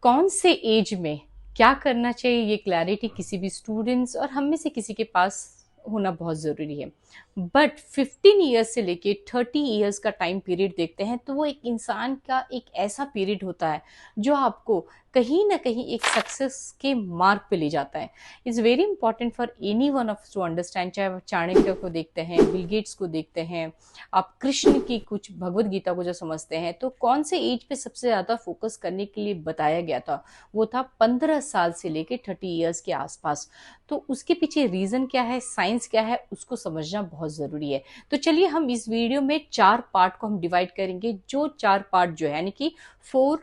कौन से एज में क्या करना चाहिए, ये क्लैरिटी किसी भी स्टूडेंट्स और हम में से किसी के पास होना बहुत ज़रूरी है। बट 15 ईयर्स से लेके 30 ईयर्स का टाइम पीरियड देखते हैं तो वो एक इंसान का एक ऐसा पीरियड होता है जो आपको कहीं ना कहीं एक सक्सेस के मार्ग पे ले जाता है। It's very important for any one of to understand, चाहे आप चाणक्य को देखते हैं, बिल गेट्स को देखते हैं, आप कृष्ण की कुछ भगवत गीता को जो समझते हैं, तो कौन से एज पे सबसे ज़्यादा फोकस करने के लिए बताया गया था, वो था 15 साल से लेके 30 ईयर्स के आसपास। तो उसके पीछे रीज़न क्या है, साइंस क्या है, उसको समझना बहुत ज़रूरी है। तो चलिए हम इस वीडियो में 4 पार्ट को हम डिवाइड करेंगे, जो 4 पार्ट जो है यानी कि 4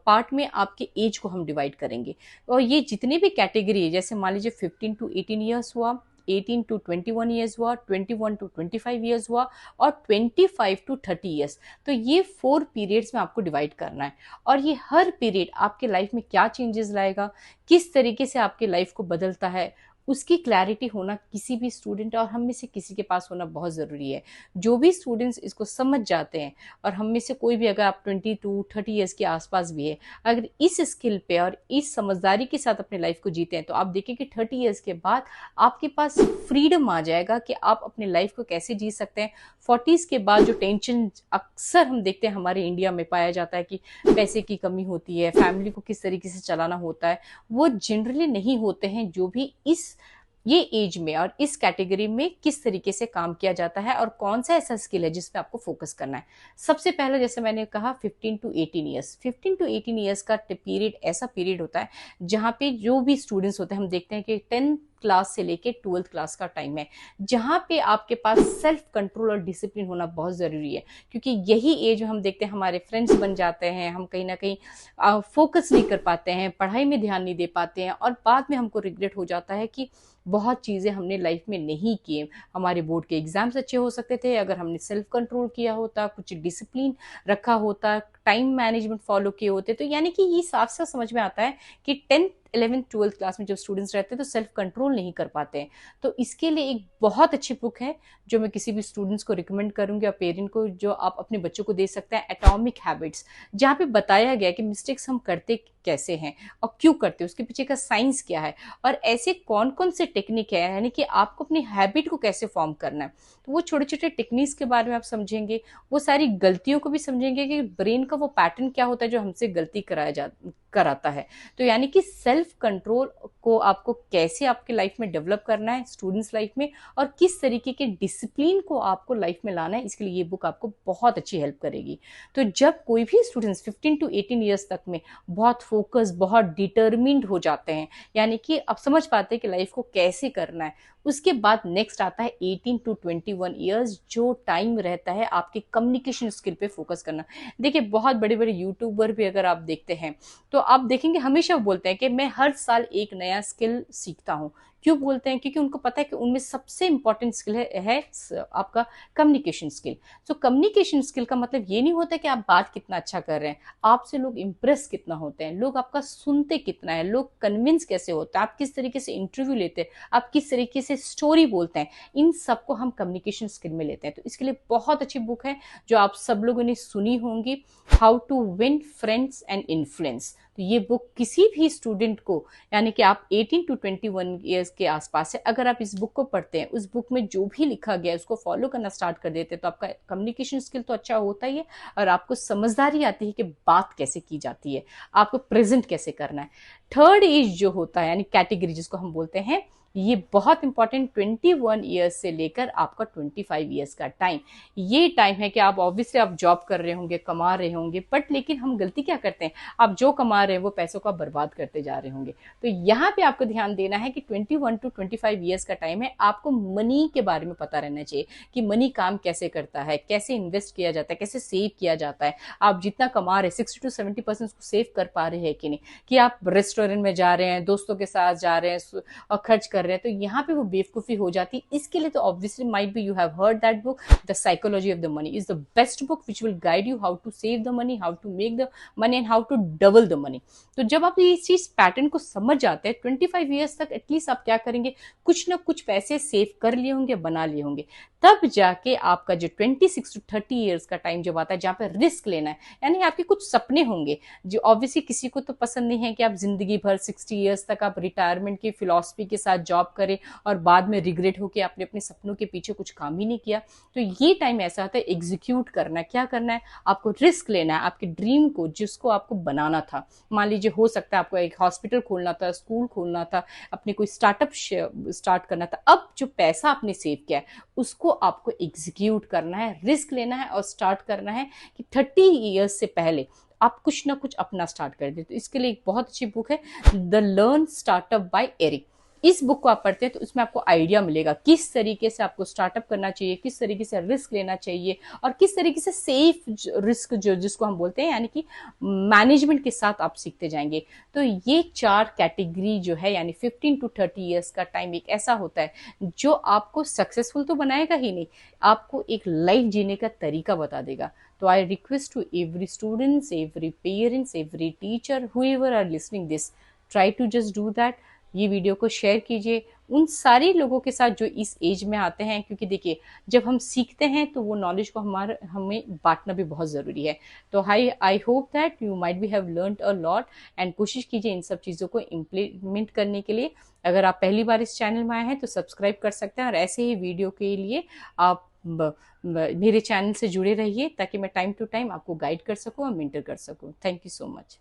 पार्ट में आपके एज को हम डिवाइड करेंगे। और ये जितनी भी कैटेगरी है, जैसे मान लीजिए 15 टू 18 ईयर्स हुआ, 18 टू 21 ईयर्स हुआ, 21 टू 25 ईयर्स हुआ और 25 टू 30 ईयर्स, तो ये 4 पीरियड्स में आपको डिवाइड करना है। और ये हर पीरियड आपके लाइफ में क्या चेंजेस लाएगा, किस तरीके से आपके लाइफ को बदलता है, उसकी क्लैरिटी होना किसी भी स्टूडेंट और हम में से किसी के पास होना बहुत ज़रूरी है। जो भी स्टूडेंट्स इसको समझ जाते हैं, और हम में से कोई भी, अगर आप 22-30 ईयर्स के आसपास भी है, अगर इस स्किल पे और इस समझदारी के साथ अपने लाइफ को जीते हैं, तो आप देखें कि 30 ईयर्स के बाद आपके पास फ्रीडम आ जाएगा कि आप अपने लाइफ को कैसे जी सकते हैं। 40s के बाद जो टेंशन अक्सर हम देखते हैं हमारे इंडिया में पाया जाता है कि पैसे की कमी होती है, फैमिली को किस तरीके से चलाना होता है, वो जनरली नहीं होते हैं जो भी ये एज में और इस कैटेगरी में किस तरीके से काम किया जाता है और कौन सा ऐसा स्किल है जिसमें आपको फोकस करना है। सबसे पहले जैसे मैंने कहा 15 टू 18 ईयर्स, 15 टू 18 ईयर्स का पीरियड ऐसा पीरियड होता है जहाँ पे जो भी स्टूडेंट्स होते हैं, हम देखते हैं कि 10th क्लास से लेके 12th क्लास का टाइम है, जहाँ पे आपके पास सेल्फ कंट्रोल और डिसिप्लिन होना बहुत ज़रूरी है। क्योंकि यही एज में हम देखते हैं हमारे फ्रेंड्स बन जाते हैं, हम कहीं ना कहीं फोकस नहीं कर पाते हैं, पढ़ाई में ध्यान नहीं दे पाते हैं और बाद में हमको रिग्रेट हो जाता है कि बहुत चीज़ें हमने लाइफ में नहीं किए। हमारे बोर्ड के एग्जाम्स अच्छे हो सकते थे अगर हमने सेल्फ कंट्रोल किया होता, कुछ डिसिप्लिन रखा होता, टाइम मैनेजमेंट फॉलो किए होते। तो यानी कि ये साफ साफ समझ में आता है कि 10th 11th 12th क्लास में जब स्टूडेंट्स रहते हैं तो सेल्फ कंट्रोल नहीं कर पाते हैं। तो इसके लिए एक बहुत अच्छी बुक है जो मैं किसी भी स्टूडेंट्स को रिकमेंड करूंगी और पेरेंट को, जो आप अपने बच्चों को दे सकते हैं, एटॉमिक हैबिट्स, जहाँ पे बताया गया है कि मिस्टेक्स हम करते कैसे हैं और क्यों करते हैं, उसके पीछे का साइंस क्या है और ऐसे कौन कौन से टेक्निक है, यानी कि आपको अपनी हैबिट को कैसे फॉर्म करना है। तो वो छोटे छोटे टेक्निक्स के बारे में आप समझेंगे, वो सारी गलतियों को भी समझेंगे कि ब्रेन का वो पैटर्न क्या होता है जो हमसे गलती कराता है। तो यानी कि सेल्फ कंट्रोल को आपको कैसे आपके लाइफ में डेवलप करना है, स्टूडेंट्स लाइफ में, और किस तरीके के डिसिप्लिन को आपको लाइफ में लाना है, इसके लिए ये बुक आपको बहुत अच्छी हेल्प करेगी। तो जब कोई भी स्टूडेंट्स 15 टू 18 ईयर्स तक में बहुत फोकस, बहुत डिटर्मिन्ड हो जाते हैं, यानी कि अब समझ पाते हैं कि लाइफ को कैसे करना है, उसके बाद नेक्स्ट आता है 18 टू 21 ईयर्स, जो टाइम रहता है आपके कम्युनिकेशन स्किल पे फोकस करना। देखिए बहुत बड़े बड़े यूट्यूबर भी अगर आप देखते हैं तो आप देखेंगे हमेशा वो बोलते हैं कि मैं हर साल एक नया स्किल सीखता हूँ। क्यों बोलते हैं? क्योंकि उनको पता है कि उनमें सबसे इंपॉर्टेंट स्किल है आपका communication skill. So communication skill का मतलब ये नहीं होता कि आप बात कितना अच्छा कर रहे हैं, आपसे लोग इंप्रेस कितना होते हैं, लोग आपका सुनते कितना है, लोग कन्विंस कैसे होते हैं, आप किस तरीके से इंटरव्यू लेते हैं, आप किस तरीके से स्टोरी बोलते हैं, इन सबको हम कम्युनिकेशन स्किल में लेते हैं। तो इसके लिए बहुत अच्छी बुक है जो आप सब लोगों ने सुनी होंगी, how to win friends and influence. तो ये बुक किसी भी स्टूडेंट को, यानी कि आप 18 टू 21 ईयर्स के आसपास है, अगर आप इस बुक को पढ़ते हैं, उस बुक में जो भी लिखा गया है उसको फॉलो करना स्टार्ट कर देते हैं, तो आपका कम्युनिकेशन स्किल तो अच्छा होता ही है और आपको समझदारी आती है कि बात कैसे की जाती है, आपको प्रेजेंट कैसे करना है। थर्ड एज जो होता है, यानी कैटेगरी जिसको हम बोलते हैं, ये बहुत इंपॉर्टेंट, 21 ईयर्स से लेकर आपका 25 ईयर्स का टाइम, ये टाइम है कि आप ऑब्वियसली आप जॉब कर रहे होंगे, कमा रहे होंगे, बट लेकिन हम गलती क्या करते हैं, आप जो कमा रहे हैं वो पैसों का बर्बाद करते जा रहे होंगे। तो यहाँ पे आपको ध्यान देना है कि 21 टू 25 ईयर्स का टाइम है, आपको मनी के बारे में पता रहना चाहिए कि मनी काम कैसे करता है, कैसे इन्वेस्ट किया जाता है, कैसे सेव किया जाता है, आप जितना कमा रहे हैं 60 टू 70% उसको सेव कर पा रहे हैं कि नहीं, कि आप रेस्टोरेंट में जा रहे हैं, दोस्तों के साथ जा रहे हैं और खर्च कर कर रहे हैं, तो यहाँ पे वो बेवकूफ़ी हो जाती है। इसके लिए तो obviously might be you have heard that book, the psychology of the money is the best book which will guide you how to save the money, how to make the money and how to double the money. तो जब आप इस चीज pattern को समझ जाते हैं, 25 years तक एटलीस्ट आप क्या करेंगे, कुछ ना कुछ पैसे सेव कर लिए होंगे, बना लिए होंगे। तब जाके आपका जो 26 to 30 ईयर्स का टाइम जब आता है, जहाँ पे रिस्क लेना है, यानी आपके कुछ सपने होंगे जो ऑब्वियसली किसी को तो पसंद नहीं है कि आप जिंदगी भर 60 ईयर्स तक आप रिटायरमेंट की फिलॉसफी के साथ जॉब करें और बाद में रिग्रेट होकर आपने अपने सपनों के पीछे कुछ काम ही नहीं किया। तो ये टाइम ऐसा होता है एग्जीक्यूट करना है। क्या करना है, आपको रिस्क लेना है आपके ड्रीम को, जिसको आपको बनाना था। मान लीजिए हो सकता है आपको एक हॉस्पिटल खोलना था, स्कूल खोलना था, अपने कोई स्टार्टअप स्टार्ट करना था। अब जो पैसा आपने सेव किया है उसको आपको एग्जीक्यूट करना है, रिस्क लेना है और स्टार्ट करना है कि 30 ईयर्स से पहले आप कुछ ना कुछ अपना स्टार्ट कर दे। तो इसके लिए एक बहुत अच्छी बुक है the learn startup by Eric. इस बुक को आप पढ़ते हैं तो उसमें आपको आइडिया मिलेगा किस तरीके से आपको स्टार्टअप करना चाहिए, किस तरीके से रिस्क लेना चाहिए और किस तरीके से सेफ रिस्क जो जिसको हम बोलते हैं यानी कि मैनेजमेंट के साथ आप सीखते जाएंगे। तो ये 4 कैटेगरी जो है यानी 15 to 30 ईयर्स का टाइम एक ऐसा होता है जो आपको सक्सेसफुल तो बनाएगा ही नहीं, आपको एक लाइफ जीने का तरीका बता देगा। तो I request to every students, every parents, every teacher, whoever are listening this, try to just do that. ये वीडियो को शेयर कीजिए उन सारे लोगों के साथ जो इस एज में आते हैं, क्योंकि देखिए जब हम सीखते हैं तो वो नॉलेज को हमें बांटना भी बहुत ज़रूरी है। तो I hope that you might be have learned a lot and कोशिश कीजिए इन सब चीज़ों को इम्प्लीमेंट करने के लिए। अगर आप पहली बार इस चैनल में आए हैं तो सब्सक्राइब कर सकते हैं और ऐसे ही वीडियो के लिए आप मेरे चैनल से जुड़े रहिए ताकि मैं टाइम टू टाइम आपको गाइड कर सकूं और मेंटर कर सकूं। Thank you so much.